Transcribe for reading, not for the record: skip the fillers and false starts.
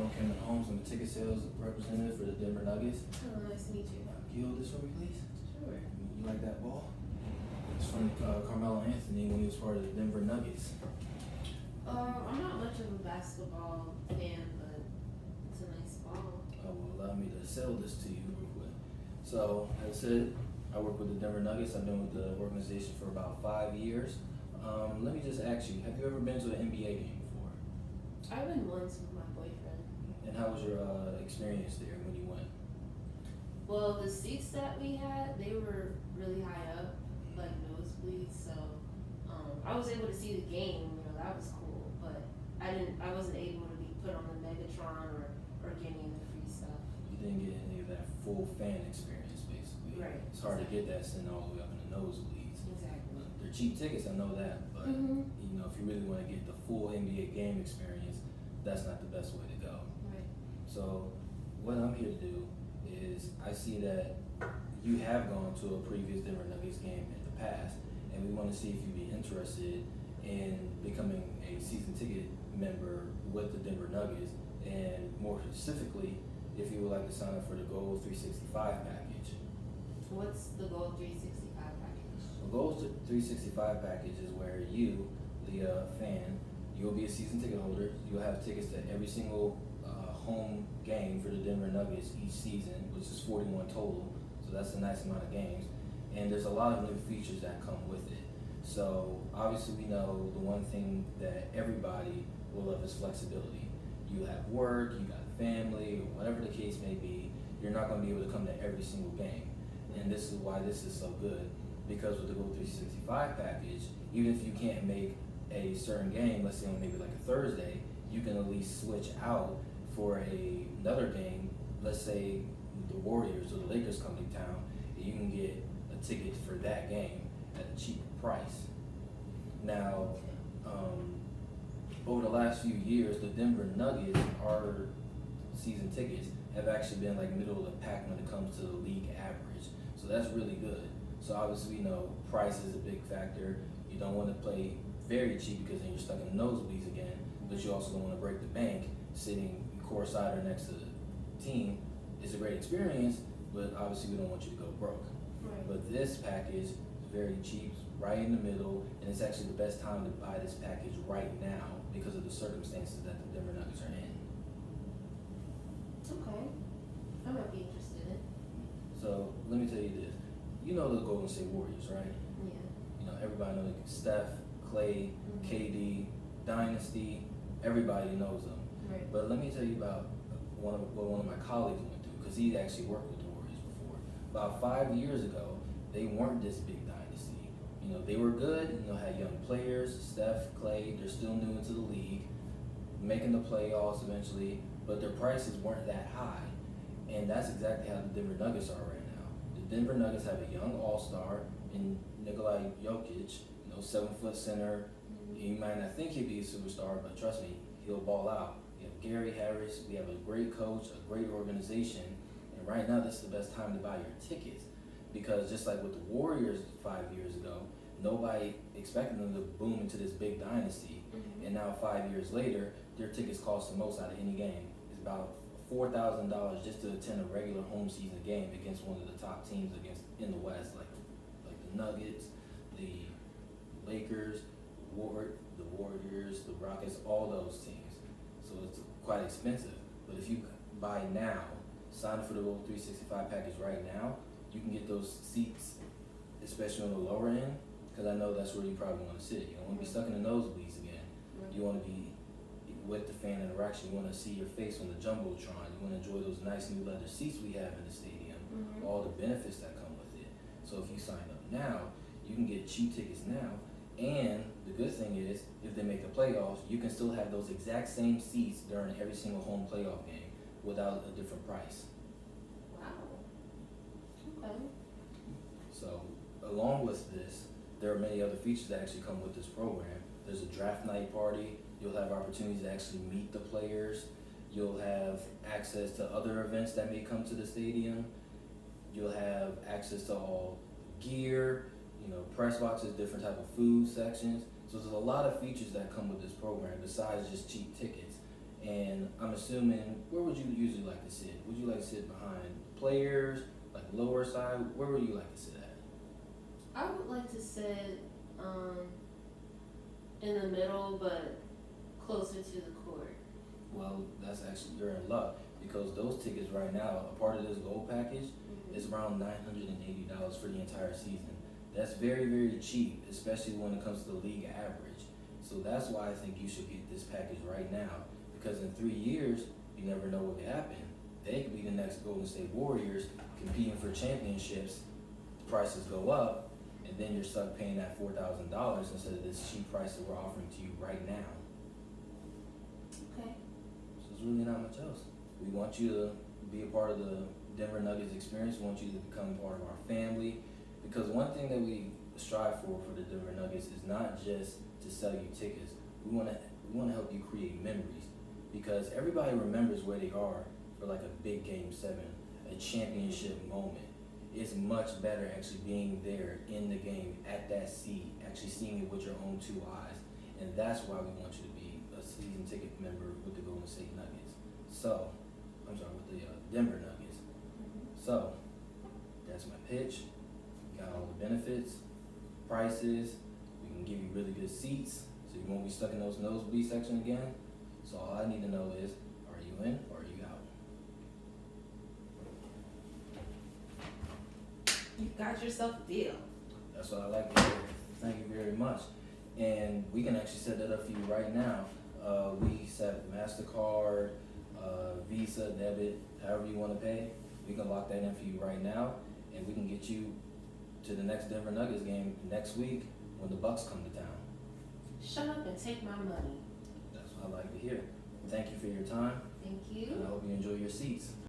Cameron Holmes. I'm the ticket sales representative for the Denver Nuggets. Hello, nice to meet you. Can you hold this for me, please? Sure. You like that ball? It's from Carmelo Anthony when he was part of the Denver Nuggets. I'm not much of a basketball fan, but it's a nice ball. Well, allow me to sell this to you real quick. So, as I said, I work with the Denver Nuggets. I've been with the organization for about 5 years. Let me just ask you, have you ever been to an NBA game before? I've been once with my boyfriend. And how was your experience there when you went? Well, the seats that we had, they were really high up, like nosebleeds, so I was able to see the game, that was cool, but I wasn't able to be put on the Megatron or get any of the free stuff. You didn't get any of that full fan experience, basically. Right. It's hard to get that sitting all the way up in the nosebleeds. Exactly. They're cheap tickets, I know that, but if you really want to get the full NBA game experience, that's not the best way to go. Right. So what I'm here to do is I see that you have gone to a previous Denver Nuggets game in the past, and we want to see if you'd be interested in becoming a season ticket member with the Denver Nuggets, and more specifically, if you would like to sign up for the Gold 365 package. What's the Gold 365 package? The Gold 365 package is where you, the fan, you'll be a season ticket holder. You'll have tickets to every single home game for the Denver Nuggets each season, which is 41 total. So that's a nice amount of games. And there's a lot of new features that come with it. So obviously we know the one thing that everybody will love is flexibility. You have work, you got family, or whatever the case may be, you're not going to be able to come to every single game. And this is why this is so good, because with the Gold 365 package, even if you can't make a certain game, let's say on maybe like a Thursday, you can at least switch out for another game. Let's say the Warriors or the Lakers come to town, and you can get a ticket for that game at a cheaper price. Now, over the last few years, the Denver Nuggets, our season tickets, have actually been like middle of the pack when it comes to the league average. So that's really good. So obviously we know price is a big factor. You don't want to play very cheap because then you're stuck in the nosebleeds again, but you also don't want to break the bank sitting courtside or next to the team. It's a great experience, but obviously we don't want you to go broke. Right. But this package is very cheap, right in the middle, and it's actually the best time to buy this package right now because of the circumstances that the Denver Nuggets are in. Okay. I might be interested in. So let me tell you this. You know the Golden State Warriors, right? Yeah. Everybody knows Steph, Clay, KD, Dynasty, everybody knows them. Right. But let me tell you about what one of my colleagues went through, because he actually worked with the Warriors before. About 5 years ago, they weren't this big dynasty. They were good, had young players, Steph, Clay, they're still new into the league, making the playoffs eventually, but their prices weren't that high. And that's exactly how the Denver Nuggets are right now. The Denver Nuggets have a young all-star in Nikola Jokic, 7-foot center. You might not think he'd be a superstar, but trust me, he'll ball out. We have Gary Harris, we have a great coach, a great organization, and right now this is the best time to buy your tickets, because just like with the Warriors 5 years ago, nobody expected them to boom into this big dynasty, and now 5 years later, their tickets cost the most out of any game. It's about $4,000 just to attend a regular home season game against one of the top teams in the West, like the Nuggets, the Lakers, the Warriors, the Rockets, all those teams. So it's quite expensive. But if you buy now, sign up for the Gold 365 package right now, you can get those seats, especially on the lower end, because I know that's where you probably want to sit. You don't want to be stuck in the nosebleeds again. You want to be with the fan interaction. You want to see your face on the Jumbotron. You want to enjoy those nice new leather seats we have in the stadium, all the benefits that come with it. So if you sign up now, you can get cheap tickets now. And the good thing is, if they make the playoffs, you can still have those exact same seats during every single home playoff game without a different price. Wow. Okay. So along with this, there are many other features that actually come with this program. There's a draft night party. You'll have opportunities to actually meet the players. You'll have access to other events that may come to the stadium. You'll have access to all gear, press boxes, different type of food sections. So there's a lot of features that come with this program besides just cheap tickets. And I'm assuming, where would you usually like to sit? Would you like to sit behind players, like lower side? Where would you like to sit at? I would like to sit in the middle, but closer to the court. Well, that's actually, you're in luck because those tickets right now, a part of this gold package, is around $980 for the entire season. That's very, very cheap, especially when it comes to the league average. So that's why I think you should get this package right now, because in 3 years, you never know what could happen. They could be the next Golden State Warriors competing for championships. The prices go up, and then you're stuck paying that $4,000 instead of this cheap price that we're offering to you right now. Okay. So there's really not much else. We want you to be a part of the Denver Nuggets experience. We want you to become part of our family. Because one thing that we strive for the Denver Nuggets is not just to sell you tickets. We want to help you create memories. Because everybody remembers where they are for like a big game 7, a championship moment. It's much better actually being there in the game at that seat, actually seeing it with your own 2 eyes. And that's why we want you to be a season ticket member with the Golden State Nuggets. With the Denver Nuggets. So, that's my pitch. Got all the benefits, prices. We can give you really good seats, so you won't be stuck in those nosebleed section again. So all I need to know is, are you in or are you out? You got yourself a deal. That's what I like to hear. Thank you very much. And we can actually set that up for you right now. We set MasterCard, Visa, debit, however you want to pay. We can lock that in for you right now, and we can get you to the next Denver Nuggets game next week when the Bucks come to town. Shut up and take my money. That's what I like to hear. Thank you for your time. Thank you. And I hope you enjoy your seats.